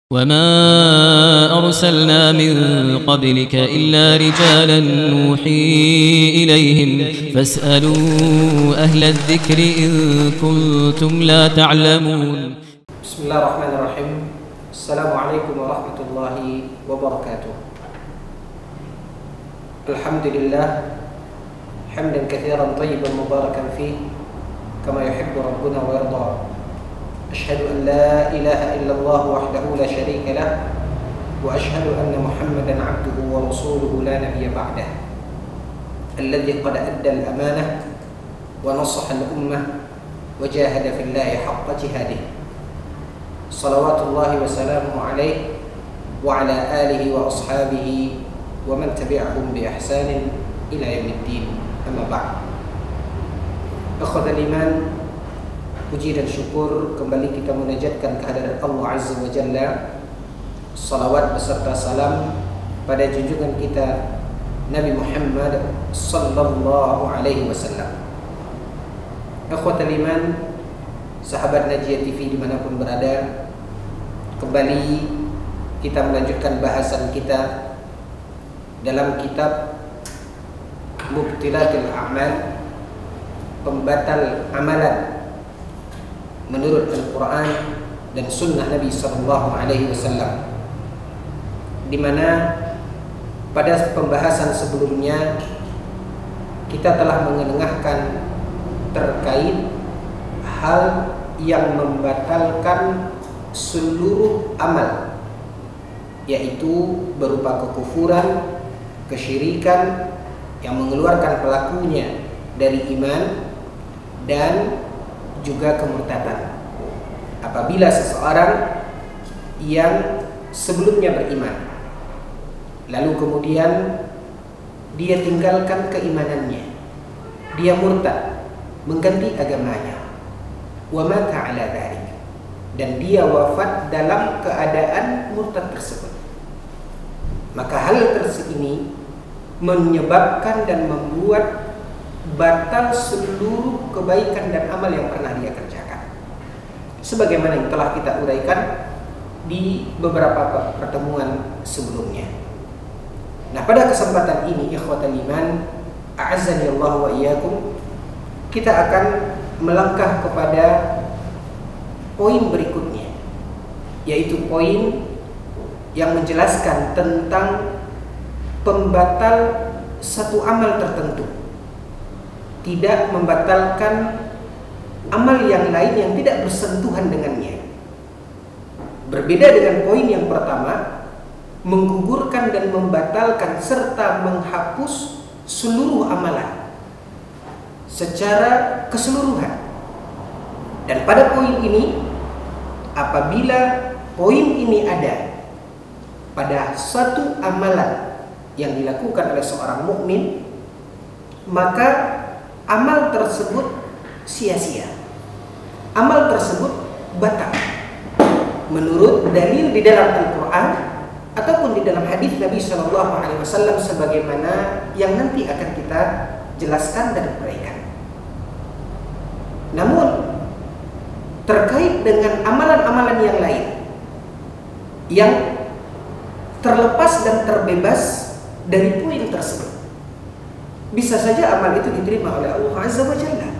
وما أرسلنا من قبلك إلا رجالا نوحي إليهم فاسألوا أهل الذكر إن كنتم لا تعلمون. بسم الله الرحمن الرحيم. السلام عليكم ورحمة الله وبركاته. الحمد لله حمدا كثيرا طيبا مباركا فيه كما يحب ربنا ويرضى. أشهد أن لا إله إلا الله وحده لا شريك له وأشهد أن محمدا عبده ورسوله لا نبي بعده الذي قد أدى الأمانة ونصح الأمة وجاهد في الله حق جهاده صلوات الله وسلامه عليه وعلى آله وأصحابه ومن تبعهم بإحسان إلى يوم الدين. أما بعد. Ikhwat al-iman, puji dan syukur kembali kita munajatkan kehadirat Allah Azza wa Jalla. Salawat beserta salam pada junjungan kita Nabi Muhammad sallallahu alaihi wasallam. Ikhwat al-iman, sahabat Najiyah TV dimanapun berada, kembali kita melanjutkan bahasan kita dalam kitab Mubtilatul A'mal, pembatal amalan menurut Al-Quran dan Sunnah Nabi Sallallahu Alaihi Wasallam, di mana pada pembahasan sebelumnya kita telah mengenengahkan terkait hal yang membatalkan seluruh amal, yaitu berupa kekufuran, kesyirikan yang mengeluarkan pelakunya dari iman, dan juga kemurtadan apabila seseorang yang sebelumnya beriman lalu kemudian dia tinggalkan keimanannya, dia murtad, mengganti agamanya, wa mata ala dzalik, dan dia wafat dalam keadaan murtad tersebut, maka hal ini menyebabkan dan membuat batal seluruh kebaikan dan amal yang pernah dia kerjakan, sebagaimana yang telah kita uraikan di beberapa pertemuan sebelumnya. Nah, pada kesempatan ini ikhwatal iman, a'azzani Allah wa iyyakum, kita akan melangkah kepada poin berikutnya, yaitu poin yang menjelaskan tentang pembatal satu amal tertentu, tidak membatalkan amal yang lain yang tidak bersentuhan dengannya. Berbeda dengan poin yang pertama, menggugurkan dan membatalkan serta menghapus seluruh amalan secara keseluruhan. Dan pada poin ini, apabila poin ini ada pada satu amalan yang dilakukan oleh seorang mukmin, maka amal tersebut sia-sia, amal tersebut batal menurut dalil di dalam Al-Quran ataupun di dalam hadis Nabi Shallallahu Alaihi Wasallam, sebagaimana yang nanti akan kita jelaskan dan uraikan. Namun terkait dengan amalan-amalan yang lain yang terlepas dan terbebas dari poin tersebut, bisa saja amal itu diterima oleh Allah Azza wa Jalla,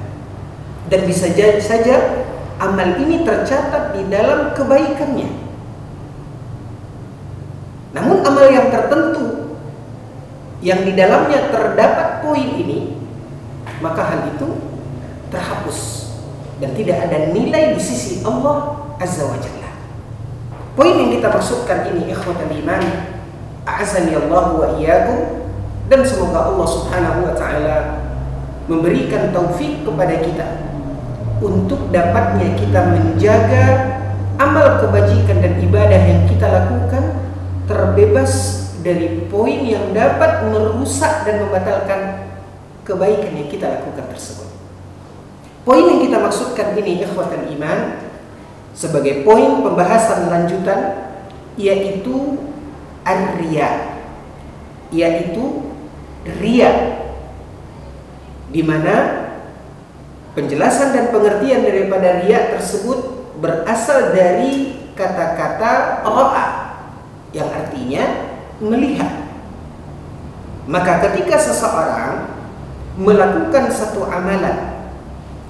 dan bisa saja amal ini tercatat di dalam kebaikannya. Namun amal yang tertentu yang di dalamnya terdapat poin ini, maka hal itu terhapus dan tidak ada nilai di sisi Allah Azza wa Jalla. Poin yang kita maksudkan ini ikhwatal iman, a'azzani Allah wa iyyakum, dan semoga Allah Subhanahu wa Ta'ala memberikan taufik kepada kita untuk dapatnya kita menjaga amal kebajikan dan ibadah yang kita lakukan terbebas dari poin yang dapat merusak dan membatalkan kebaikan yang kita lakukan tersebut. Poin yang kita maksudkan ini ikhwatal iman sebagai poin pembahasan lanjutan, yaitu ar-riya, yaitu riya, di mana penjelasan dan pengertian daripada riya tersebut berasal dari kata-kata ra'a, melihat. Maka ketika seseorang melakukan satu amalan,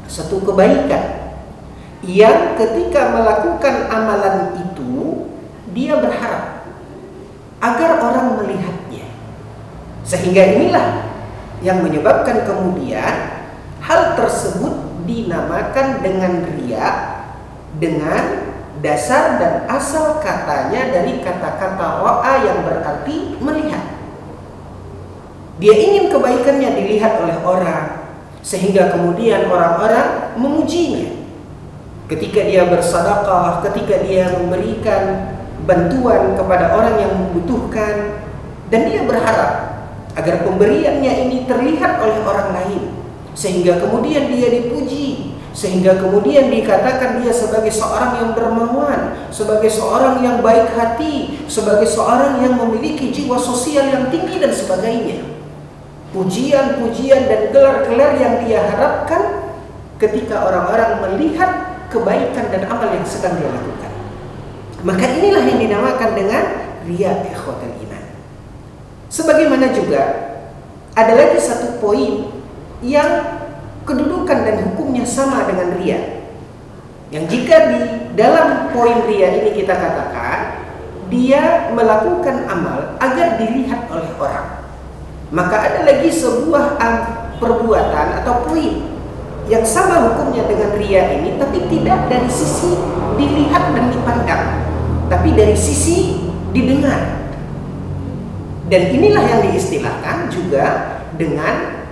satu kebaikan, yang ketika melakukan amalan itu dia berharap agar orang melihatnya, sehingga inilah yang menyebabkan kemudian hal tersebut dinamakan dengan riya, dengan dasar dan asal katanya dari kata-kata ra'a yang berarti melihat. Dia ingin kebaikannya dilihat oleh orang, sehingga kemudian orang-orang memujinya. Ketika dia bersedekah, ketika dia memberikan bantuan kepada orang yang membutuhkan, dan dia berharap agar pemberiannya ini terlihat oleh orang lain, sehingga kemudian dia dipuji, sehingga kemudian dikatakan dia sebagai seorang yang dermawan, sebagai seorang yang baik hati, sebagai seorang yang memiliki jiwa sosial yang tinggi dan sebagainya. Pujian-pujian dan gelar-gelar yang dia harapkan ketika orang-orang melihat kebaikan dan amal yang sedang dia lakukan. Maka inilah yang dinamakan dengan riya, ikhwatal iman. Sebagaimana juga ada lagi satu poin yang kedudukan dan hukumnya sama dengan riya, yang jika di dalam poin riya ini kita katakan dia melakukan amal agar dilihat oleh orang, maka ada lagi sebuah perbuatan atau poin yang sama hukumnya dengan riya ini, tapi tidak dari sisi dilihat dan dipandang, tapi dari sisi didengar. Dan inilah yang diistilahkan juga dengan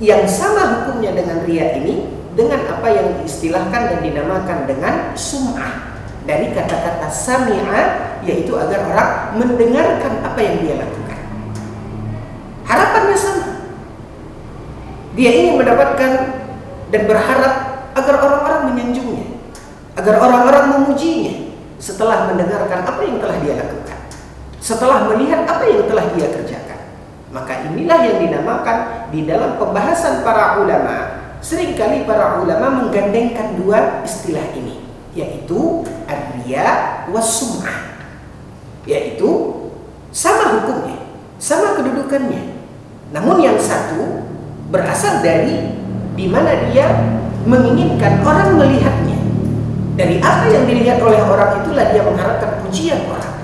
yang sama hukumnya dengan riya ini, dengan apa yang diistilahkan dan dinamakan dengan sum'ah, dari kata-kata sami'a, yaitu agar orang mendengarkan apa yang dia lakukan. Harapannya sama. Dia ingin mendapatkan dan berharap agar orang-orang menyanjungnya, agar orang-orang memujinya setelah mendengarkan apa yang telah dia lakukan, setelah melihat apa yang telah dia kerjakan. Maka inilah yang dinamakan di dalam pembahasan para ulama, seringkali para ulama menggandengkan dua istilah ini, yaitu ar-riya was-sum'ah, yaitu sama hukumnya, sama kedudukannya, namun yang satu berasal dari di mana dia menginginkan orang melihatnya. Dari apa yang dilihat oleh orang itulah dia mengharapkan pujian orang.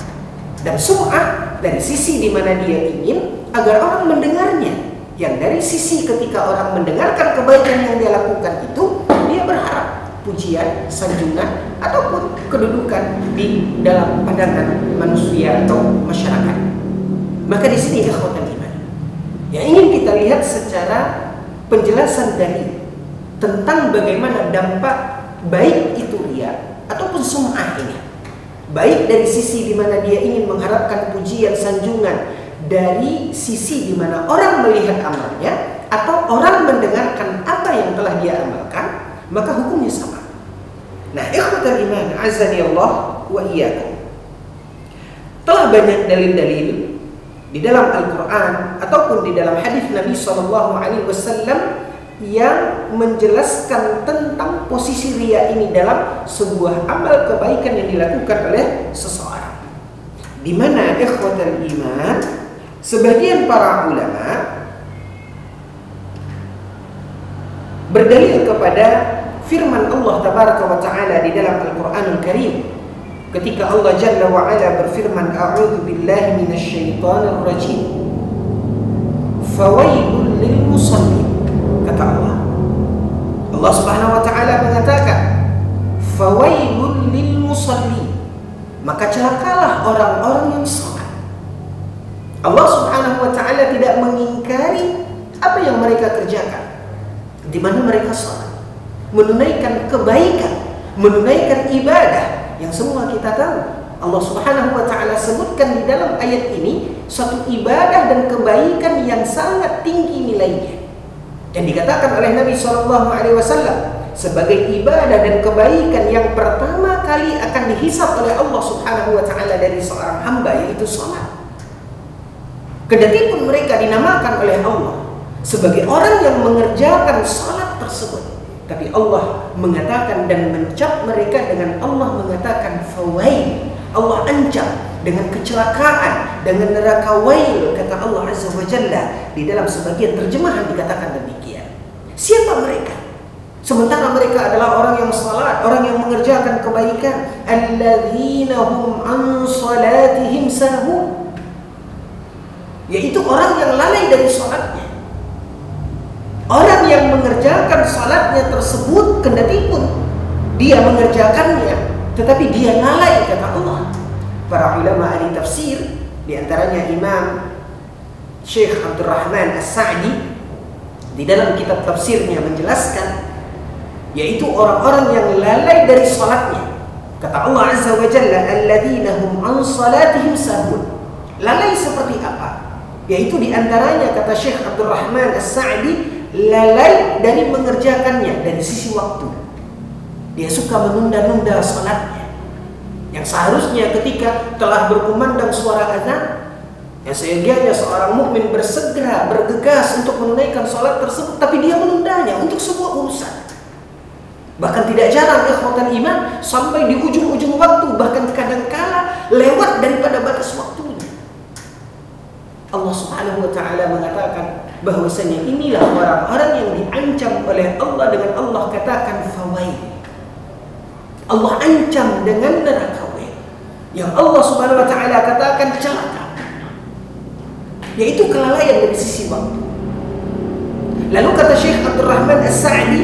Dan sum'ah dari sisi di mana dia ingin agar orang mendengarnya, yang dari sisi ketika orang mendengarkan kebaikan yang dia lakukan itu, dia berharap pujian, sanjungan, ataupun kedudukan di dalam pandangan manusia atau masyarakat. Maka di sini ikhwatal iman yang ingin kita lihat secara penjelasan dari tentang bagaimana dampak baik itu riya ataupun sum'ah ini, baik dari sisi di mana dia ingin mengharapkan pujian, sanjungan, dari sisi di mana orang melihat amalnya atau orang mendengarkan apa yang telah dia amalkan, maka hukumnya sama. Nah, ikhwatal iman, azani Allah wa iyyakum. Telah banyak dalil-dalil di dalam Al-Quran ataupun di dalam hadis Nabi SAW yang menjelaskan tentang posisi riya ini dalam sebuah amal kebaikan yang dilakukan oleh seseorang, di mana ikhwatal iman, sebagian para ulama berdalil kepada firman Allah tabaraka wa ta'ala di dalam Al-Quranul Karim, ketika Allah Jalla wa Ala berfirman, a'udzu billahi minasyaitonir rajim, fawailul lil musallin. Kata Allah, Allah Subhanahu wa ta'ala mengatakan, fawailul lil musallin, maka celakalah orang-orang yang salat. Allah Subhanahu wa ta'ala tidak mengingkari apa yang mereka kerjakan, di mana mereka salat, menunaikan kebaikan, menunaikan ibadah yang semua kita tahu. Allah Subhanahu wa ta'ala sebutkan di dalam ayat ini satu ibadah dan kebaikan yang sangat tinggi nilainya, dan dikatakan oleh Nabi SAW sebagai ibadah dan kebaikan yang pertama kali akan dihisab oleh Allah Subhanahu wa ta'ala dari seorang hamba, yaitu salat. Kendati pun mereka dinamakan oleh Allah sebagai orang yang mengerjakan salat tersebut, tapi Allah mengatakan dan mencap mereka dengan Allah mengatakan fawail. Allah ancam dengan kecelakaan, dengan neraka wail, kata Allah Azza wa Jalla. Di dalam sebagian terjemahan dikatakan demikian. Siapa mereka? Sementara mereka adalah orang yang salat, orang yang mengerjakan kebaikan. Alladzina hum an salatihim sahun, yaitu orang yang lalai dari salatnya. Orang yang mengerjakan salatnya tersebut, kendati pun dia mengerjakannya, tetapi dia lalai, kata Allah. Para ulama ahli tafsir, di antaranya Imam Syekh Abdul Rahman As-Sa'di, di dalam kitab tafsirnya menjelaskan, yaitu orang-orang yang lalai dari salatnya. Kata Allah Azza wa Jalla, alladzina hum an salatihim sahun. Lalai seperti apa? Yaitu di antaranya, kata Syekh Abdul Rahman As-Sa'di, lalai dari mengerjakannya dari sisi waktu. Dia suka menunda-nunda salatnya, yang seharusnya ketika telah berkumandang suara azan, yang seyogianya seorang mukmin bersegera, bergegas untuk menunaikan salat tersebut, tapi dia menundanya untuk sebuah urusan. Bahkan tidak jarang ikhwatan iman sampai di ujung-ujung waktu, bahkan kadangkala lewat daripada batas waktunya. Allah Subhanahu wa taala mengatakan bahwasanya inilah orang-orang yang diancam oleh Allah dengan Allah katakan fawail. Allah ancam dengan neraka wail, yang Allah Subhanahu wa taala katakan celaka, yaitu kelalaian dari sisi waktu. Lalu kata Syekh Abdul Rahman As-Sa'di,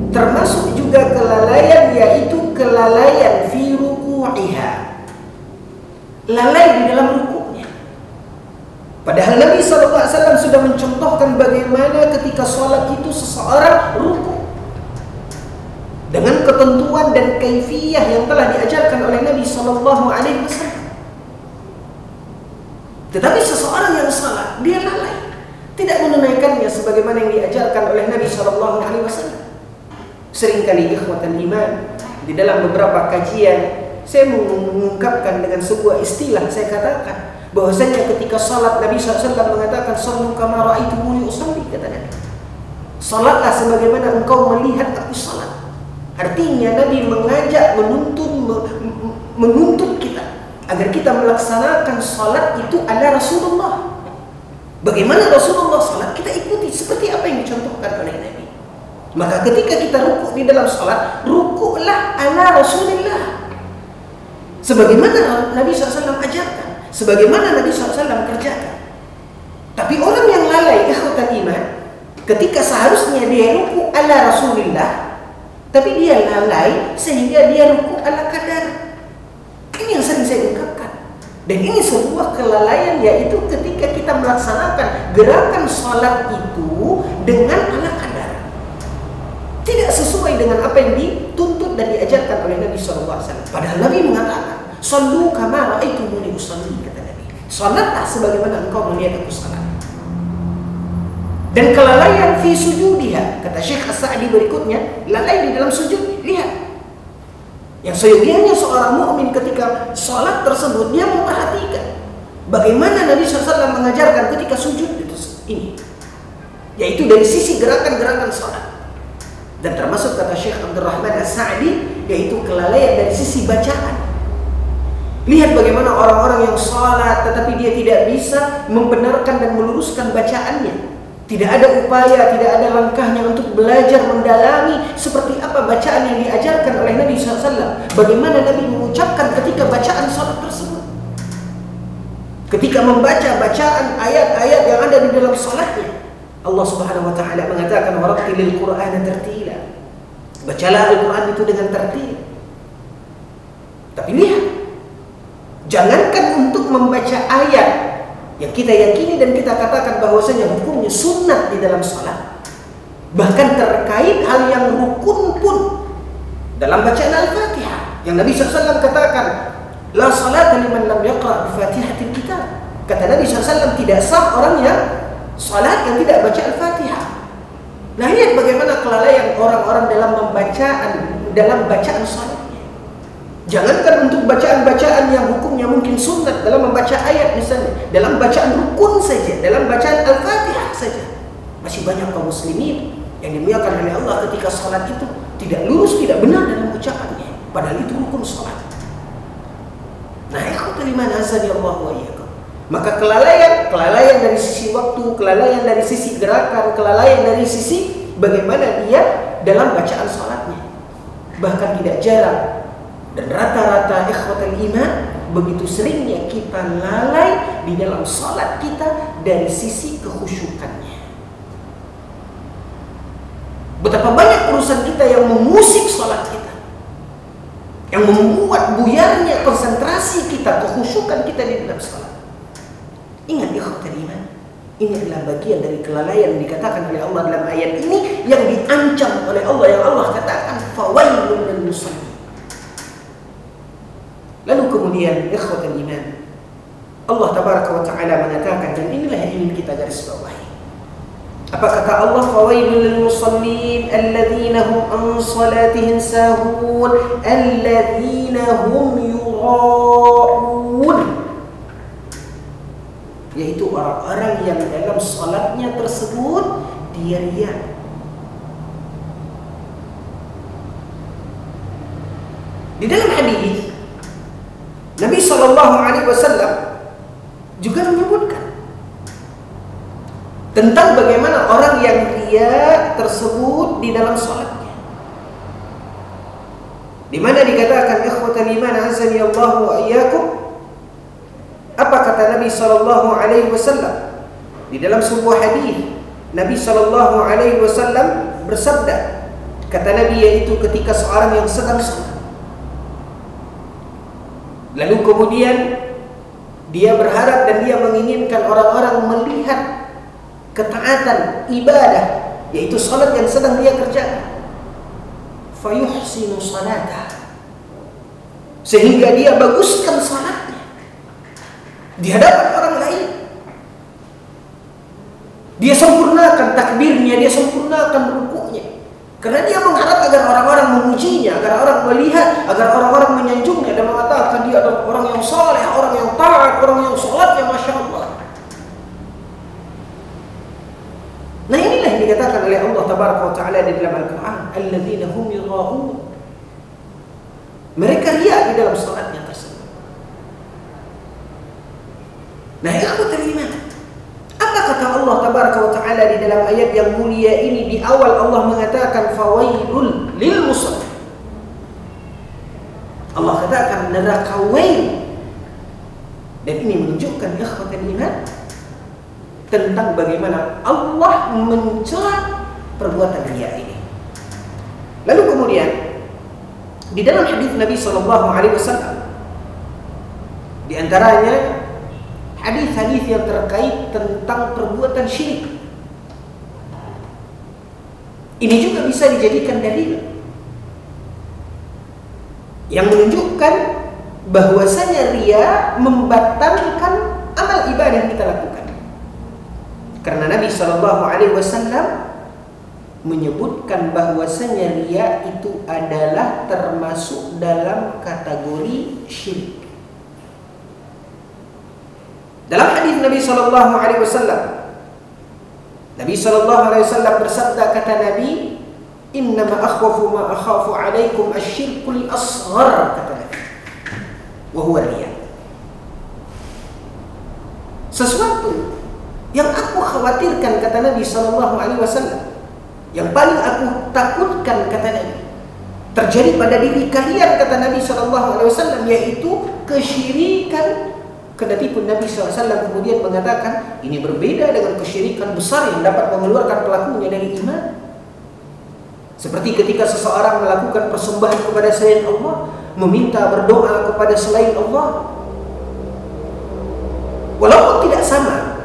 termasuk juga kelalaian, yaitu kelalaian fi ruku'iha, lalai di dalam rukuknya. Padahal Nabi SAW sudah mencontohkan bagaimana ketika sholat itu seseorang rukuk dengan ketentuan dan kaifiyah yang telah diajarkan oleh Nabi SAW. Tetapi seseorang yang salat, dia lalai, tidak menunaikannya sebagaimana yang diajarkan oleh Nabi SAW. Seringkali ikhwatan iman, di dalam beberapa kajian saya mengungkapkan dengan sebuah istilah, saya katakan bahwasanya ketika salat Nabi SAW mengatakan sallu kama ra'aitumuni usalli, kata Nabi, salatlah sebagaimana engkau melihat aku salat. Artinya Nabi mengajak, menuntut kita agar kita melaksanakan salat itu ala Rasulullah. Bagaimana Rasulullah salat, kita ikuti seperti apa yang dicontohkan oleh Nabi. Maka ketika kita rukuk di dalam salat, rukuklah ala Rasulullah, sebagaimana Nabi SAW ajarkan, sebagaimana Nabi SAW kerjakan. Tapi orang yang lalai ikhwatan iman, ketika seharusnya dia ruku ala Rasulullah, tapi dia lalai sehingga dia ruku ala kadar. Ini yang sering saya ungkapkan. Dan ini sebuah kelalaian, yaitu ketika kita melaksanakan gerakan salat itu dengan ala kadar, tidak sesuai dengan apa yang dituntut dan diajarkan oleh Nabi SAW. Padahal Nabi mengatakan, sallu kama ra'aitumuni usalli, kata Nabi, salatlah sebagaimana engkau melihat aku salat. Dan kelalaian fi sujudiha, kata Syekh As-Sa'di berikutnya, lalai di dalam sujud. Lihat, yang seyogianya seorang mukmin ketika salat tersebut, dia memperhatikan bagaimana Nabi SAW mengajarkan ketika sujud itu ini, yaitu dari sisi gerakan-gerakan salat. Dan termasuk kata Syekh Abdul Rahman As-Sa'di, yaitu kelalaian dari sisi bacaan. Lihat bagaimana orang-orang yang salat tetapi dia tidak bisa membenarkan dan meluruskan bacaannya. Tidak ada upaya, tidak ada langkahnya untuk belajar mendalami seperti apa bacaan yang diajarkan oleh Nabi SAW. Bagaimana Nabi mengucapkan ketika bacaan salat tersebut, ketika membaca bacaan ayat-ayat yang ada di dalam salatnya. Allah Subhanahu wa taala mengatakan, warattilil Qur'ana tartila, bacalah Al-Quran itu dengan tertil. Tapi lihat, jangankan untuk membaca ayat yang kita yakini dan kita katakan bahwasanya hukumnya sunnah di dalam salat, bahkan terkait hal yang rukun pun dalam bacaan Al-Fatihah, yang Nabi SAW katakan, la salata liman lam yaqra' bi-Fatihatil kitab. Kata Nabi SAW, tidak sah orang yang salat yang tidak baca Al-Fatihah. Nah, lihat bagaimana kelalaian orang-orang dalam bacaan salatnya. Jangankan untuk bacaan-bacaan yang hukumnya mungkin sunnah, dalam membaca ayat misalnya, dalam bacaan rukun saja, dalam bacaan Al-Fatihah saja, masih banyak kaum muslimin yang dimuliakan oleh Allah ketika salat itu tidak lurus, tidak benar dalam ucapannya, padahal itu rukun salat. Nah, ikhwatan Ikhwatul iman azani Allah wa iyyakum. Maka kelalaian dari sisi waktu, kelalaian dari sisi gerakan, kelalaian dari sisi bagaimana dia dalam bacaan salatnya. Bahkan tidak jarang dan rata-rata ikhwatul iman begitu seringnya kita lalai di dalam salat kita dari sisi kekhusyukannya. Betapa banyak urusan kita yang mengusik salat kita, yang membuat buyarnya konsentrasi kita, kekhusyukan kita di dalam salat. Ingat ikhwatul iman, ini adalah bagian dari kelalaian yang dikatakan oleh Allah dalam ayat ini, yang diancam oleh Allah, yang Allah katakan fawailun lil musallin. Lalu kemudian ikhwatul iman, Allah tabaraka wa taala mengatakan, dan inilah yang ingin kita garis bawahi. Apa kata Allah? Fawailul lil musallin alladzina hum an salatihim sahun alladzina hum yura'un, yaitu orang-orang yang dalam salatnya tersebut dia riya. Di dalam hadis Nabi SAW juga menyebutkan tentang bagaimana orang yang riya tersebut di dalam salatnya, di mana dikatakan ikhwatul iman azani Allah wa iyyakum. Apa kata Nabi SAW di dalam sebuah hadis? Nabi SAW bersabda, kata Nabi, yaitu ketika seorang yang sedang salat, lalu kemudian dia berharap dan dia menginginkan orang-orang melihat ketaatan ibadah, yaitu salat yang sedang dia kerjakan, fayuhsinu salatah, sehingga dia baguskan salatnya di hadapan orang lain. Dia sempurnakan takbirnya, dia sempurnakan rukuknya, karena dia mengharap agar orang-orang memujinya, agar orang melihat, agar orang-orang menyanjungnya dan mengatakan dia adalah orang yang saleh, orang yang taat, orang yang salatnya masya Allah. Nah, inilah yang dikatakan oleh Allah tabaraka wa taala di dalam Al-Quran, alladzina hum yura'un. Mereka riya di dalam salatnya tersebut. Nah, ikhwatul iman, apa kata Allah tabaraka wa taala di dalam ayat yang mulia ini? Di awal Allah mengatakan fawailul lil musallin. Allah katakan neraka wail. Dan ini menunjukkan ikhwatul iman tentang bagaimana Allah mencela perbuatan riya ini. Lalu kemudian di dalam hadis Nabi SAW, di antaranya hadis-hadis yang terkait tentang perbuatan syirik, ini juga bisa dijadikan dalil yang menunjukkan bahwasanya riya membatalkan amal ibadah yang kita lakukan. Karena Nabi SAW menyebutkan bahwasanya riya itu adalah termasuk dalam kategori syirik. Dalam hadis Nabi SAW bersabda, kata Nabi, innama akhwafu ma akhafu alaikum asyirkul asghar, kata Nabi, wa huwa riya. Sesuatu yang aku khawatirkan, kata Nabi SAW, yang paling aku takutkan, kata Nabi, terjadi pada diri kalian, kata Nabi SAW, yaitu kesyirikan. Kendati pun Nabi SAW kemudian mengatakan ini berbeda dengan kesyirikan besar yang dapat mengeluarkan pelakunya dari iman. Seperti ketika seseorang melakukan persembahan kepada selain Allah, meminta berdoa kepada selain Allah, walaupun tidak sama,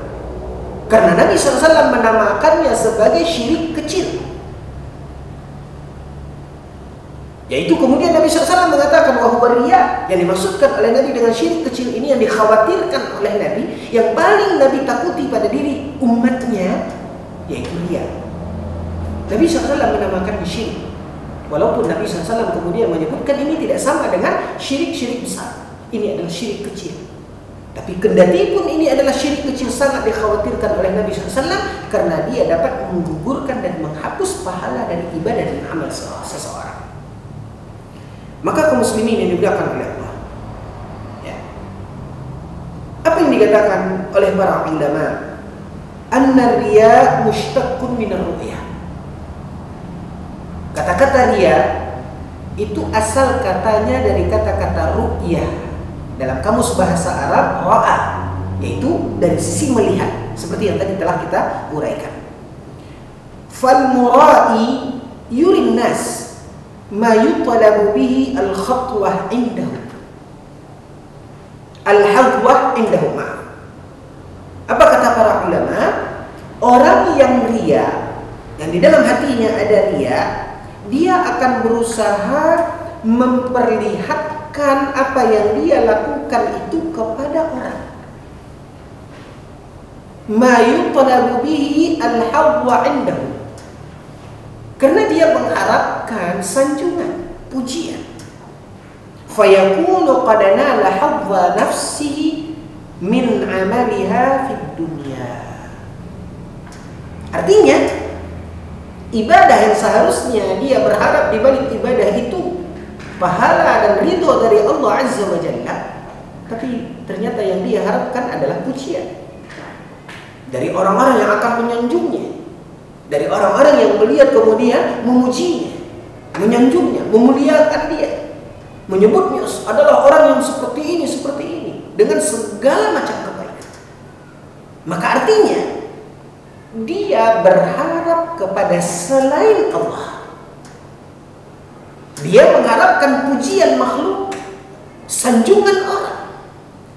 karena Nabi SAW menamakannya sebagai syirik kecil. Yaitu kemudian Nabi SAW mengatakan bahwa riya yang dimaksudkan oleh Nabi dengan syirik kecil ini, yang dikhawatirkan oleh Nabi, yang paling Nabi takuti pada diri umatnya, yaitu riya. Nabi SAW menamakan syirik, walaupun Nabi SAW kemudian menyebutkan ini tidak sama dengan syirik-syirik besar. Ini adalah syirik kecil. Tapi kendati pun ini adalah syirik kecil, sangat dikhawatirkan oleh Nabi SAW karena dia dapat menggugurkan dan menghapus pahala dari ibadah dan amal seseorang. Maka kaum muslimin yang dimuliakan oleh Allah, ya, dikatakan oleh para ulama, anna riya mushtaqqun min ar-ru'yah. Kata-kata riya itu asal katanya dari kata-kata ru'yah. Dalam kamus bahasa Arab, ra'a, yaitu dari sisi melihat, seperti yang tadi telah kita uraikan. Fal mura'i yurin nas ma yutalabu bihi al-khatwah indahu. Al-hadwah indahu, maaf. Apa kata para ulama? Orang yang riya, yang di dalam hatinya ada riya, dia akan berusaha memperlihatkan apa yang dia lakukan itu kepada orang. Ma yutalabu bihi al-hadwa indahu. Karena dia mengharapkan sanjungan, pujian. Fayakunu qad nala hadwa nafsihi min amaliha fid dunya. Artinya, ibadah yang seharusnya dia berharap di balik ibadah itu pahala dan ridho dari Allah Azza wa Jalla, tapi ternyata yang dia harapkan adalah pujian dari orang-orang yang akan menyanjungnya, dari orang-orang yang melihat kemudian memujinya, menyanjungnya, memuliakan dia, menyebutnya adalah orang yang seperti ini dengan segala macam kebaikan. Maka artinya dia berharap kepada selain Allah. Dia mengharapkan pujian makhluk, sanjungan orang.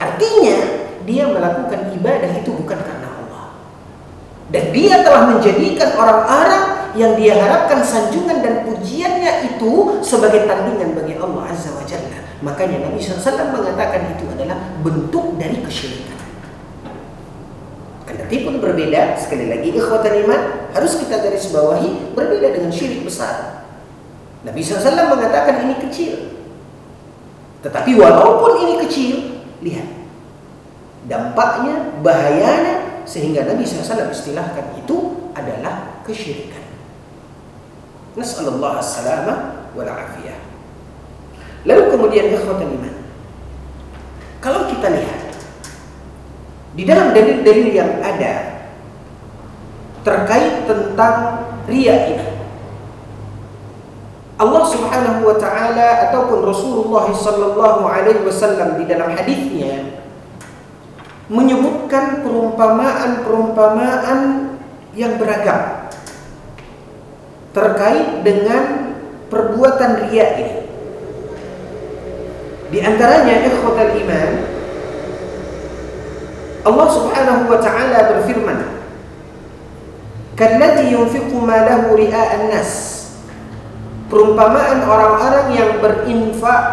Artinya dia melakukan ibadah itu bukan karena Allah. Dan dia telah menjadikan orang-orang yang dia harapkan sanjungan dan pujiannya itu sebagai tandingan bagi Allah Azza wa Jalla. Makanya Nabi SAW mengatakan itu adalah bentuk dari kesyirikan. Kendati pun berbeda, sekali lagi ikhwatan iman, harus kita garis bawahi, berbeda dengan syirik besar. Nabi SAW mengatakan ini kecil. Tetapi walaupun ini kecil, lihat dampaknya, bahayanya, sehingga Nabi SAW istilahkan itu adalah kesyirikan. Nas'alullah as-salamah wal afiyah. Lalu kemudian ikhwatan iman, kalau kita lihat di dalam dalil-dalil yang ada terkait tentang riya ini, Allah Subhanahu wa taala ataupun Rasulullah sallallahu alaihi wasallam di dalam hadisnya menyebutkan perumpamaan-perumpamaan yang beragam terkait dengan perbuatan riya ini. Di antaranya ikhwatal iman, Allah Subhanahu wa taala berfirman, "Kalladzi yunfiqu malahu ria'an nas." Perumpamaan orang-orang yang berinfak,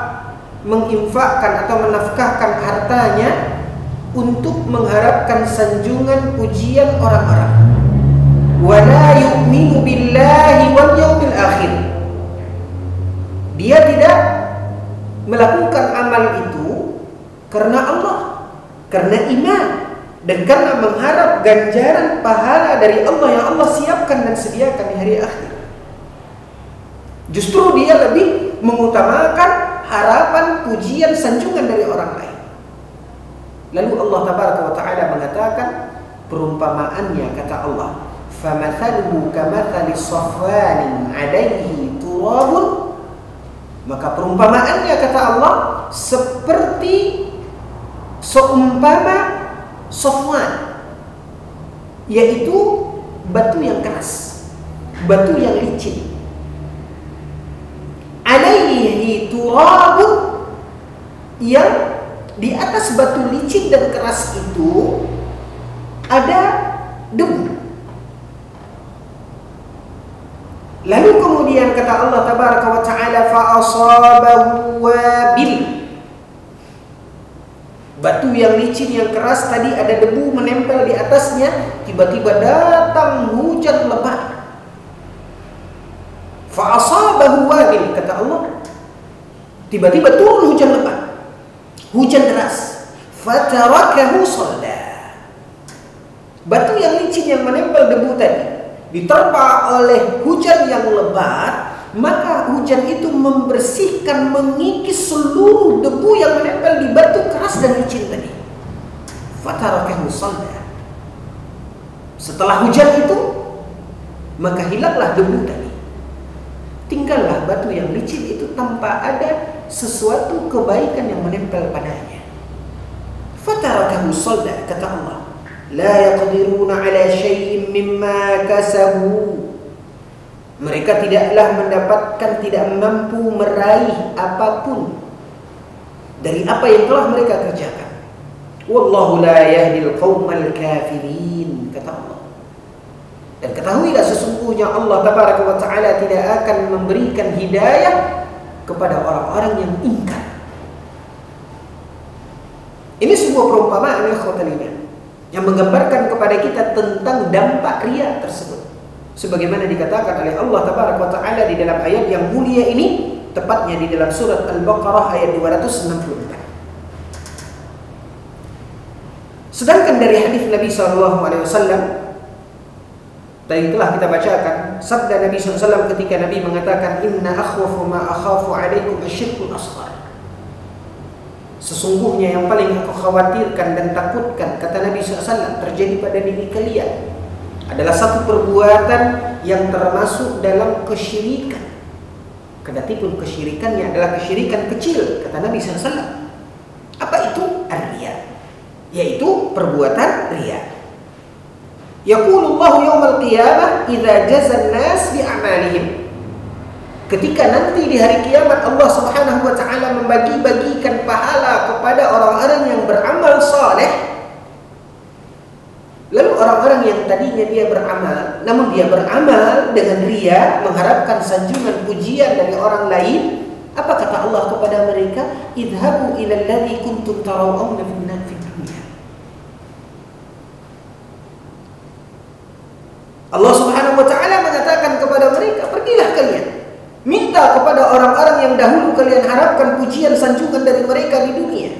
menginfakkan atau menafkahkan hartanya untuk mengharapkan sanjungan pujian orang-orang. Wa la yu'minu billahi wal yawmil akhir. Dia tidak melakukan amal itu karena Allah, karena iman, dan karena mengharap ganjaran pahala dari Allah yang Allah siapkan dan sediakan di hari akhir. Justru dia lebih mengutamakan harapan, pujian, sanjungan dari orang lain. Lalu Allah Tabaraka wa Ta'ala mengatakan perumpamaannya, kata Allah, "Famathaluhu kamathali safwanin 'alayhi turabun." Maka perumpamaannya, kata Allah, seperti seumpama safwan, yaitu batu yang keras, batu yang licin. Alaihi turabun, yang di atas batu licin dan keras itu ada debu. Lalu kemudian kata Allah Tabaraka wa Ta'ala, fa'asabahu wabil. Batu yang licin yang keras tadi ada debu menempel di atasnya, tiba-tiba datang hujan lebat. Fa'asabahu wabil, kata Allah, tiba-tiba turun hujan lebat, hujan deras. Fatarakahu salda. Batu yang licin yang menempel debu tadi diterpa oleh hujan yang lebat, maka hujan itu membersihkan, mengikis seluruh debu yang menempel di batu keras dan licin tadi. fatarakahu salda. Setelah hujan itu, maka hilanglah debu tadi. Tinggallah batu yang licin itu tanpa ada sesuatu kebaikan yang menempel padanya. Fatarakahu salda, kata Allah. La yaqdiruna ala syai'in mimma kasabu. Mereka tidaklah mendapatkan, tidak mampu meraih apapun dari apa yang telah mereka kerjakan. Wallahu la yahdil qaumal kafirin, kata Allah. Dan ketahuilah sesungguhnya Allah tabaraka wa ta'ala tidak akan memberikan hidayah kepada orang-orang yang ingkar. Ini sebuah perumpamaan yang menggambarkan kepada kita tentang dampak riya tersebut. Sebagaimana dikatakan oleh Allah tabaraka wa ta'ala di dalam ayat yang mulia ini, tepatnya di dalam surat Al-Baqarah ayat 264. Sedangkan dari hadis Nabi SAW, tadi telah kita bacakan sabda Nabi SAW ketika Nabi mengatakan, Inna akhwafu ma akhafu alaikum asyirkul asghar. Sesungguhnya yang paling aku khawatirkan dan takutkan, kata Nabi SAW, terjadi pada diri kalian adalah satu perbuatan yang termasuk dalam kesyirikan. Kedatipun kesyirikannya adalah kesyirikan kecil, kata Nabi SAW. Apa itu? Ar-riya, yaitu perbuatan riya. Yaqulullahu yawmal qiyamah idza jazan nas bi a'malihim. Ketika nanti di hari kiamat Allah Subhanahu wa taala membagi-bagikan pahala kepada orang-orang yang beramal saleh. Lalu orang-orang yang tadinya dia beramal, namun dia beramal dengan riya, mengharapkan sanjungan pujian dari orang lain, apa kata Allah kepada mereka? Idhabu ila alladhi kuntum tarawna fid dunya. Allah Subhanahu wa taala mengatakan kepada mereka, pergilah kalian, minta kepada orang-orang yang dahulu kalian harapkan pujian sanjungan dari mereka di dunia.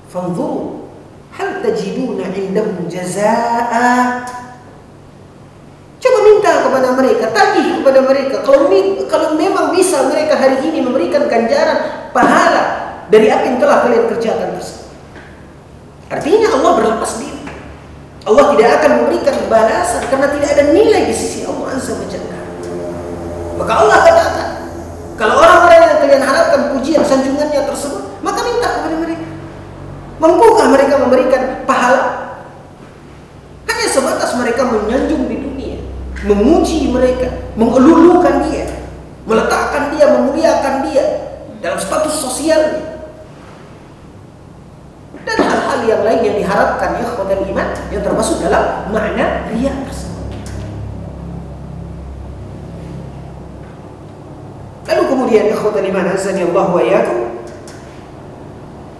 Fanzuru hal tajiduna indahum jazaa. Coba minta kepada mereka, tagih kepada mereka, kalau memang bisa mereka hari ini memberikan ganjaran pahala dari apa yang telah kalian kerjakan tersebut. Artinya Allah berlepas diri. Allah tidak akan memberikan balasan karena tidak ada nilai di sisi Allah Azza wa Jalla. Maka Allah katakan, kalau orang-orang yang kalian harapkan pujian sanjungannya tersebut, maka minta kepada mereka. Mampukah mereka memberikan pahala? Hanya sebatas mereka menyanjung di dunia, memuji mereka, mengelulukan dia, meletakkan dia, memuliakan dia dalam status sosialnya, dan hal-hal yang lain yang diharapkan ya ikhwatal iman, yang termasuk dalam makna riya tersebut. Lalu kemudian ikhwatal iman azani Allah wa iyyakum,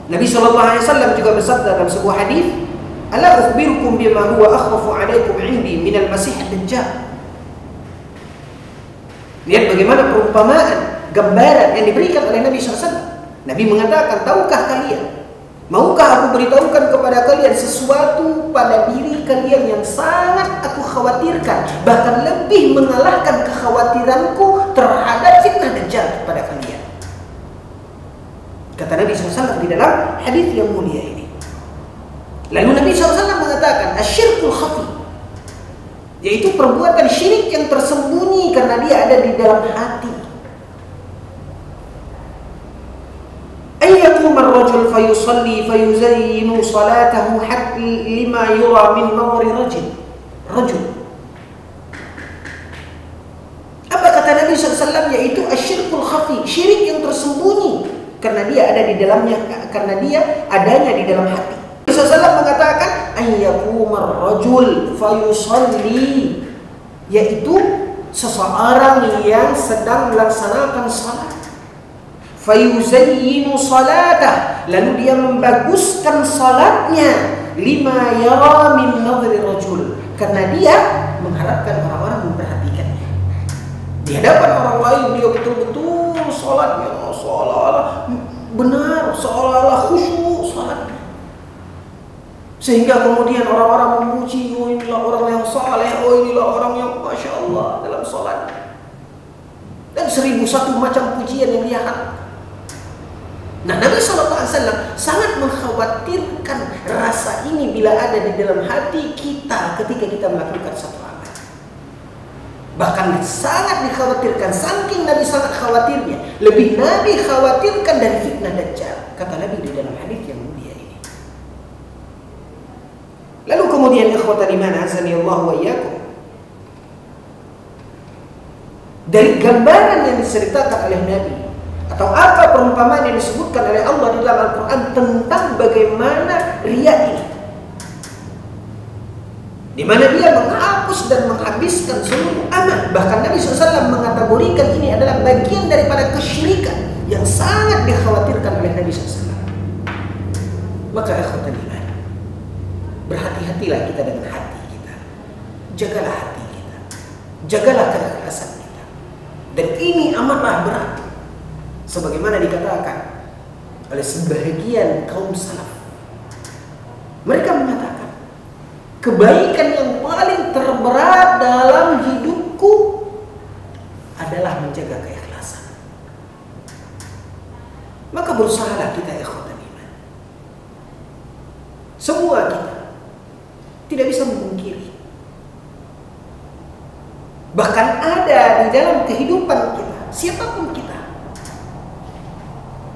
Nabi SAW juga bersabda dalam sebuah hadis, "Ala ukhbirukum bima huwa akhwafu 'alaikum 'indi min al-Masih ad-Dajjal." Lihat bagaimana perumpamaan, gambaran yang diberikan oleh Nabi SAW. Nabi mengatakan, tahukah kalian, maukah aku beritahukan kepada kalian sesuatu pada diri kalian yang sangat aku khawatirkan, bahkan lebih mengalahkan kekhawatiranku terhadap fitnah Dajjal kepada kalian. Kata Nabi SAW di dalam hadis yang mulia ini. Lalu Nabi SAW mengatakan, asyirkul khafi, yaitu perbuatan syirik yang tersembunyi karena dia ada di dalam hati. Ayyakum ar-rajul fayusalli fayuzayyinu salatahu hatta lima yura min nawri rajul. Apa kata Nabi SAW? Yaitu asyirkul khafi, syirik yang tersembunyi karena dia ada di dalamnya, karena dia adanya di dalam hati. Rasulullah mengatakan ayyakumar rajul fayusalli, yaitu seseorang yang sedang melaksanakan salat, fayuzayyinu salatah, lalu dia membaguskan salatnya, lima yara min nadhri rajul, karena dia mengharapkan orang-orang memperhatikannya. Di hadapan orang lain dia betul-betul salatnya seolah-olah benar, seolah-olah khusyuk salatnya, sehingga kemudian orang-orang memuji, oh inilah orang yang saleh, oh inilah orang yang masya Allah dalam salat, dan 1001 macam pujian yang dia harapkan. Nah, Nabi SAW sangat mengkhawatirkan rasa ini bila ada di dalam hati kita ketika kita melakukan satu amal. Bahkan sangat dikhawatirkan, saking Nabi sangat khawatirnya, lebih Nabi khawatirkan dari fitnah Dajjal, kata Nabi di dalam hadis yang mulia ini. Lalu kemudian ikhwatan iman azani Allah wa iyyakum, dari gambaran yang diceritakan oleh Nabi atau apa perumpamaan yang disebutkan oleh Allah di dalam Al-Quran tentang bagaimana riya ini, di mana dia menghapus dan menghabiskan seluruh amal. Bahkan Nabi SAW mengategorikan ini adalah bagian daripada kesyirikan yang sangat dikhawatirkan oleh Nabi SAW. Maka ikhwatan iman, berhati-hatilah kita dengan hati kita, jagalah hati kita, jagalah keikhlasan kita. Dan ini amatlah berat, sebagaimana dikatakan oleh sebagian kaum salaf. Mereka mengatakan, kebaikan yang paling terberat dalam hidupku adalah menjaga keikhlasan. Maka berusahalah kita ikhwatan iman. Semua kita tidak bisa memungkiri, bahkan ada di dalam kehidupan kita, siapapun kita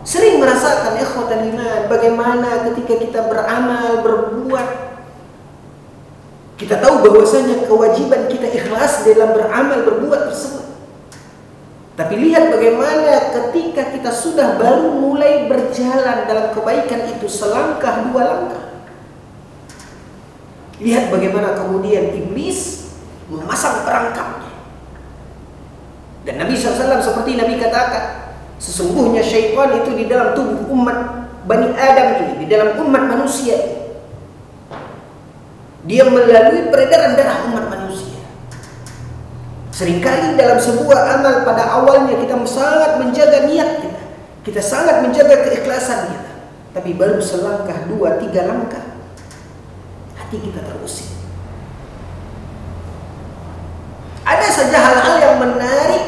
sering merasakan ikhwatan iman bagaimana ketika kita beramal, berbuat, kita tahu bahwasanya kewajiban kita ikhlas dalam beramal, berbuat tersebut. Tapi lihat bagaimana ketika kita sudah baru mulai berjalan dalam kebaikan itu selangkah dua langkah, lihat bagaimana kemudian iblis memasang perangkapnya. Dan Nabi SAW seperti Nabi katakan, sesungguhnya syaitan itu di dalam tubuh umat Bani Adam ini, di dalam umat manusia ini, dia melalui peredaran darah umat manusia. Seringkali dalam sebuah amal pada awalnya kita sangat menjaga niat kita, kita sangat menjaga keikhlasan kita, tapi baru selangkah, dua, tiga langkah, hati kita terusik. Ada saja hal-hal yang menarik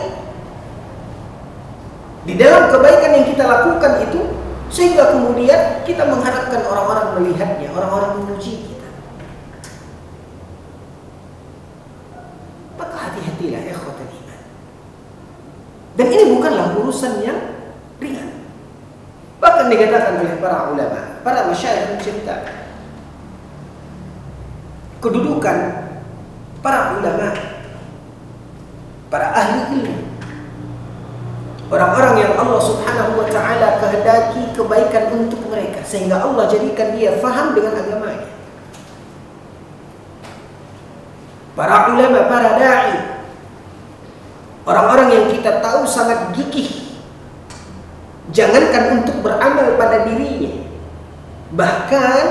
di dalam kebaikan yang kita lakukan itu, sehingga kemudian kita mengharapkan orang-orang melihatnya, orang-orang memuji kita. Maka hati-hatilah ikhwatan iman. Dan ini bukanlah urusan yang ringan. Bahkan dikatakan oleh para ulama, para masyayikh menceritakan kedudukan para ulama, para ahli ilmu, orang-orang yang Allah Subhanahu wa ta'ala kehendaki kebaikan untuk mereka, sehingga Allah jadikan dia faham dengan agamanya. Para ulama, para da'i, orang-orang yang kita tahu sangat gigih, jangankan untuk beramal pada dirinya, bahkan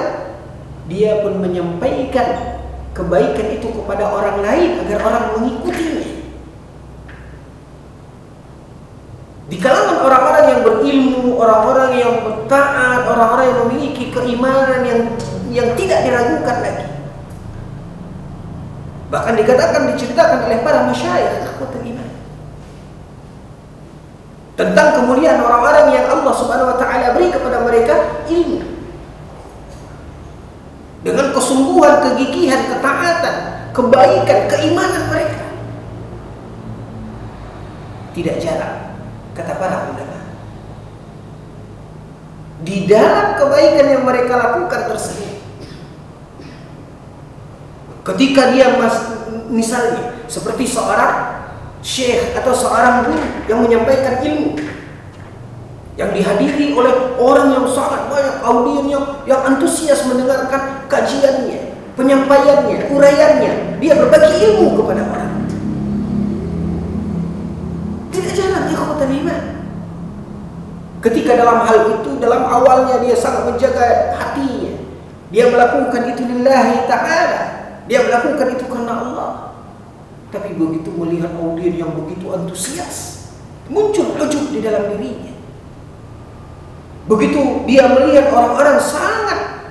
dia pun menyampaikan kebaikan itu kepada orang lain agar orang mengikutinya. Di kalangan orang-orang yang berilmu, orang-orang yang bertaat, orang-orang yang memiliki keimanan yang tidak diragukan lagi. Bahkan dikatakan, diceritakan oleh para masyayikh ikhwatul iman tentang kemuliaan orang-orang yang Allah Subhanahu wa ta'ala beri kepada mereka ilmu, dengan kesungguhan, kegigihan, ketaatan, kebaikan, keimanan mereka. Tidak jarang, kata para ulama, di dalam kebaikan yang mereka lakukan tersebut, ketika dia misalnya seperti seorang syekh atau seorang guru yang menyampaikan ilmu, yang dihadiri oleh orang yang sangat banyak, audiennya yang antusias mendengarkan kajiannya, penyampaiannya, uraiannya, dia berbagi ilmu kepada orang. Tidak jarang ikhwatan iman, ketika dalam hal itu, dalam awalnya dia sangat menjaga hatinya, dia melakukan itu lillahi ta'ala, dia melakukan itu karena Allah. Tapi begitu melihat audien yang begitu antusias, muncul ujub di dalam dirinya. Begitu dia melihat orang-orang sangat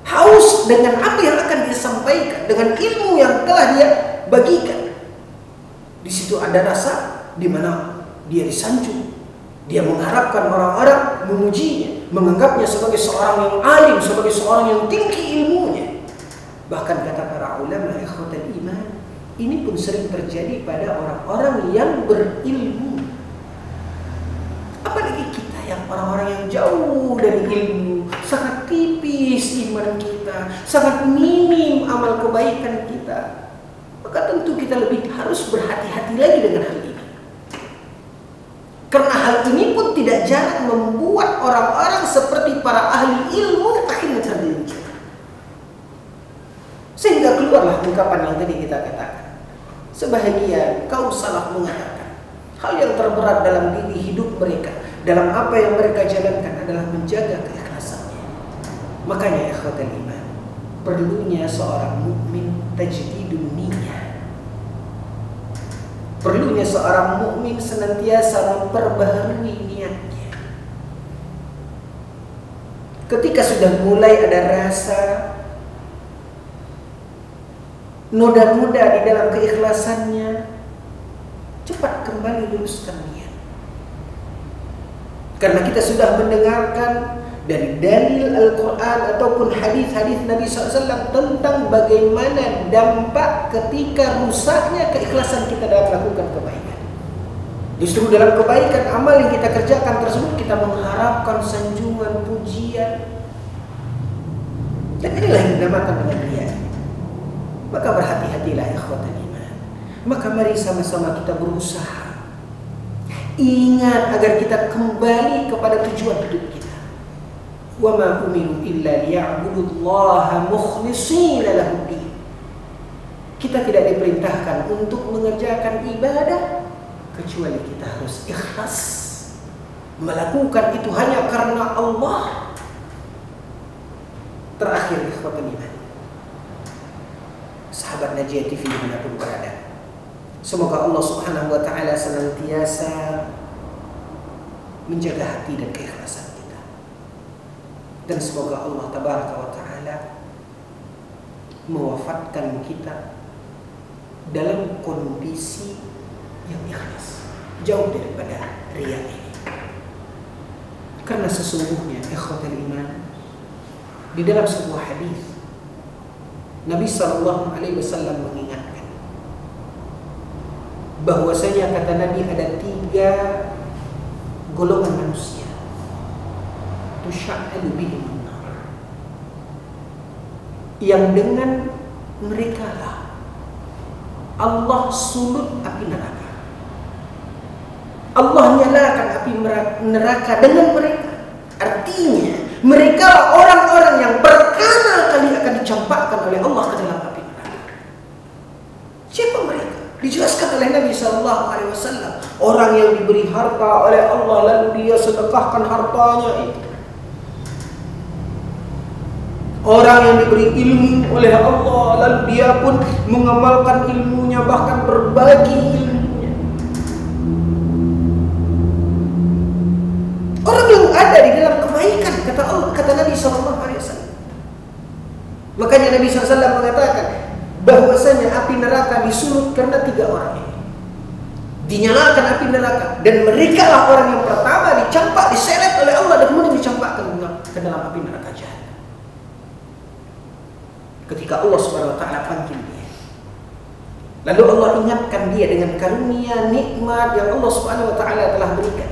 haus dengan apa yang akan disampaikan, dengan ilmu yang telah dia bagikan, di situ ada rasa di mana dia disanjung, Dia mengharapkan orang-orang memujinya, menganggapnya sebagai seorang yang alim, sebagai seorang yang tinggi ilmunya. Bahkan kata para ulama ikhwatal iman, ini pun sering terjadi pada orang-orang yang berilmu. Apalagi kita yang orang-orang yang jauh dari ilmu, sangat tipis iman kita, sangat minim amal kebaikan kita. Maka tentu kita lebih harus berhati-hati lagi dengan hal ini. Karena hal ini pun tidak jarang membuat orang-orang seperti para ahli ilmu akhirnya tergelincir. Sehingga keluarlah ungkapan yang tadi kita katakan. Sebahagian kaum salaf mengatakan, hal yang terberat dalam diri hidup mereka, dalam apa yang mereka jalankan adalah menjaga keikhlasannya. Makanya ikhwatal iman, perlunya seorang mukmin tajdidun niyah. Perlunya seorang mukmin senantiasa memperbaharui niatnya. Ketika sudah mulai ada rasa noda-noda di dalam keikhlasannya, cepat kembali luruskan niat. Karena kita sudah mendengarkan dari dalil Al-Quran ataupun hadis-hadis Nabi SAW tentang bagaimana dampak ketika rusaknya keikhlasan kita dalam melakukan kebaikan. Justru dalam kebaikan amal yang kita kerjakan tersebut kita mengharapkan sanjungan, pujian, dan inilah yang dinamakan dengan riya. Maka berhati-hatilah ikhwatan iman. Maka mari sama-sama kita berusaha ingat agar kita kembali kepada tujuan hidup kita. Wa ma umiru illa liya'budullaha mukhlishina lahuddin. Kita tidak diperintahkan untuk mengerjakan ibadah kecuali kita harus ikhlas melakukan itu hanya karena Allah. Terakhir ikhwatan iman, sahabat Najiyah TV dimanapun berada, semoga Allah Subhanahu wa ta'ala senantiasa menjaga hati dan keikhlasan. Dan semoga Allah Tabaraka wa Ta'ala mewafatkan kita dalam kondisi yang ikhlas, jauh daripada riya ini. Karena sesungguhnya ikhwatal iman, di dalam sebuah hadis Nabi SAW mengingatkan bahwasanya kata Nabi ada 3 golongan manusia tusya'alu bihim an-nar, yang dengan mereka lah Allah sulut api neraka. Allah nyalakan api neraka dengan mereka. Artinya mereka lah orang-orang yang pertama kali akan dicampakkan oleh Allah ke dalam api neraka. Siapa mereka? Dijelaskan oleh Nabi SAW, orang yang diberi harta oleh Allah lalu dia sedekahkan hartanya itu. Orang yang diberi ilmu oleh Allah lalu dia pun mengamalkan ilmunya, bahkan berbagi ilmunya. Orang yang ada di dalam kebaikan, kata Allah, kata Nabi SAW. Makanya Nabi SAW mengatakan bahwasanya api neraka disulut karena 3 orang ini. Dinyalakan api neraka dan mereka lah orang yang pertama dicampak, diseret oleh Allah dan kemudian dicampakkan ke dalam api neraka jahanam. Ketika Allah Subhanahu wa ta'ala panggil dia, lalu Allah ingatkan dia dengan karunia nikmat yang Allah Subhanahu wa ta'ala telah berikan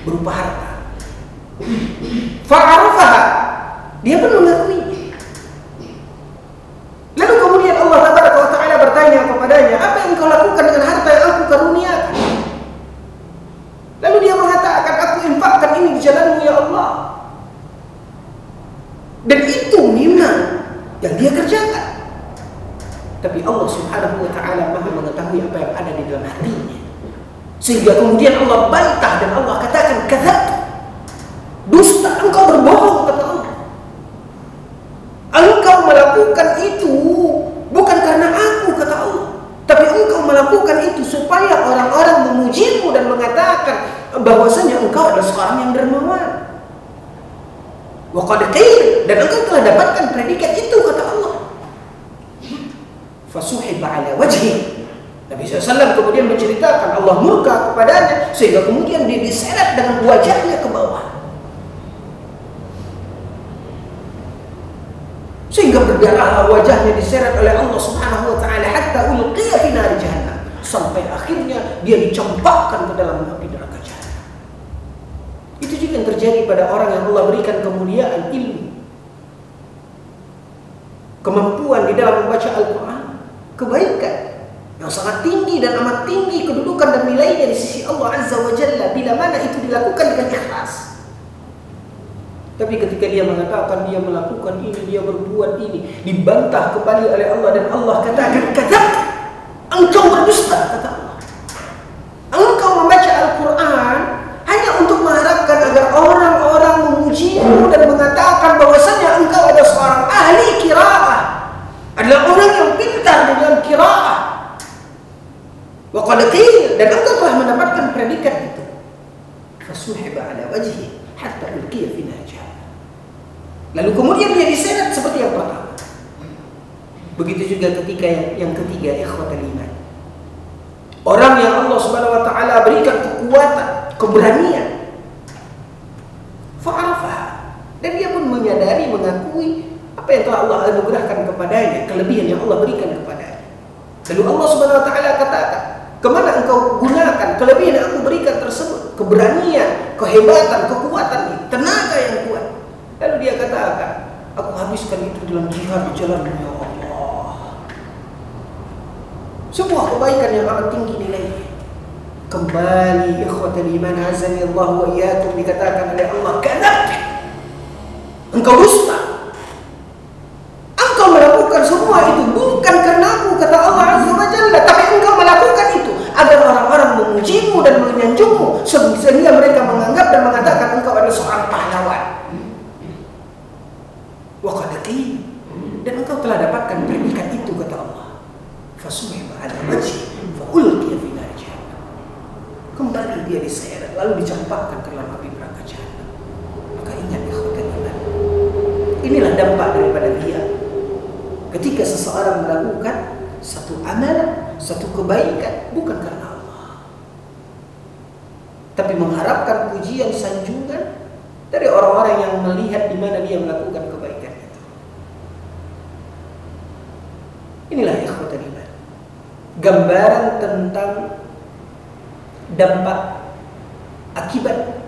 berupa harta. Fa'arafaha, dia pun mengakuinya. Lalu kemudian Allah Ta'ala bertanya kepadanya, apa yang kau lakukan dengan harta yang aku karuniakan? Lalu dia mengatakan, aku infakkan ini di jalan-Mu ya Allah. Dan itu memang yang dia kerjakan. Tapi Allah Subhanahu wa ta'ala Maha mengetahui apa yang ada di dalam hatinya. Sehingga kemudian Allah bantah dan Allah katakan, kadzabta, dusta, engkau berbohong, kata Allah. Engkau melakukan itu bukan karena aku, kata Allah, tapi engkau melakukan itu supaya orang-orang memujimu dan mengatakan bahwasanya engkau adalah seorang yang dermawan. Wa qad qila, dan engkau telah dapatkan predikat itu, kata Allah. Fasuhiba ala wajhi, Nabi SAW kemudian menceritakan Allah murka kepadanya sehingga kemudian dia diseret dengan wajahnya ke bawah, sehingga berdarah wajahnya diseret oleh Allah Subhanahu wa taala hatta ulqiya fi nar jahannam, sampai akhirnya dia dicampakkan ke dalam api neraka jahannam. Itu juga yang terjadi pada orang yang Allah berikan kemuliaan ilmu, kemampuan di dalam membaca Al-Quran, kebaikan yang sangat tinggi dan amat tinggi kedudukan dan nilainya di sisi Allah Azza wa Jalla bila mana itu dilakukan dengan ikhlas. Tapi ketika dia mengatakan dia melakukan ini, dia berbuat ini, dibantah kembali oleh Allah, dan Allah katakan, engkau berdusta, kata Allah. Engkau membaca Al-Quran hanya untuk mengharapkan agar orang-orang memujimu dan mengatakan bahwasanya engkau adalah seorang ahli qiraah, adalah orang yang pintar dalam qiraah. Wa qad qila, dan engkau telah mendapatkan predikat itu. Fasuhiba ala wajhi hatta ulqiya fi nar jahannam. Lalu kemudian dia diseret seperti yang pertama. Begitu juga ketika yang ketiga, ikhwatul iman. Orang yang Allah Subhanahu wa taala berikan kekuatan, keberanian, fa'arafaha, dan dia pun menyadari, mengakui apa yang telah Allah anugerahkan kepadanya, kelebihan yang Allah berikan kepadanya. Lalu Allah Subhanahu wa taala katakan, kemana engkau gunakan kelebihan yang aku berikan tersebut, keberanian, kehebatan, kekuatan, tenaga yang kuat? Lalu dia katakan, aku habiskan itu dalam jihad di jalan ya Allah. Sebuah kebaikan yang amat tinggi nilainya. Kembali ikhwatul iman azani Allah wa iyyakum, dikatakan oleh Allah, kadzab, engkau dusta, engkau melakukan semua itu bukan karena aku, kata Allah Azza wa Jalla, tapi engkau melakukan itu agar orang-orang memujimu dan menyanjungmu sehingga mereka menganggap dan mengatakan engkau adalah seorang pahlawan. Wa qad qila, dan engkau telah dapatkan predikat itu, kata Allah. Fasuhiba ala wajhi fa ulqiya fi nar jahannam. Kembali dia diseret lalu dicampakkan ke dalam api neraka jahannam. Maka ingat ikhwatul iman, inilah dampak daripada dia ketika seseorang melakukan satu amalan, satu kebaikan bukan karena Allah, tapi mengharapkan pujian, sanjungan dari orang-orang yang melihat di mana dia melakukan kebaikan itu. Inilah ikhwatul iman, gambaran tentang dampak akibat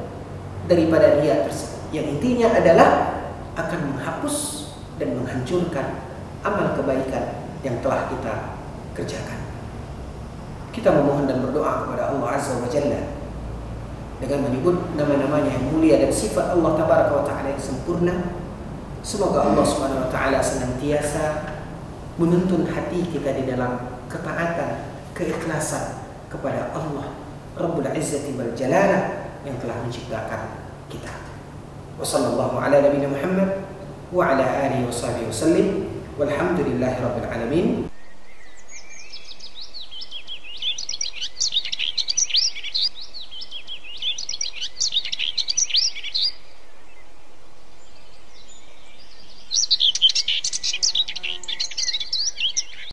daripada riya tersebut, yang intinya adalah akan menghapus dan menghancurkan amal kebaikan yang telah kita kerjakan. Kita memohon dan berdoa kepada Allah Azza wa Jalla dengan menyebut nama-namanya yang mulia dan sifat Allah Tabaraka wa Ta'ala yang sempurna. Semoga Allah Subhanahu wa Ta'ala senantiasa menuntun hati kita di dalam ketaatan, keikhlasan kepada Allah Rabbul Izzati wal Jalalah yang telah menciptakan kita. Wassallallahu ala nabiyina Muhammad wa ala alihi wa sahbihi wasallim. Walhamdulillahi rabbil alamin.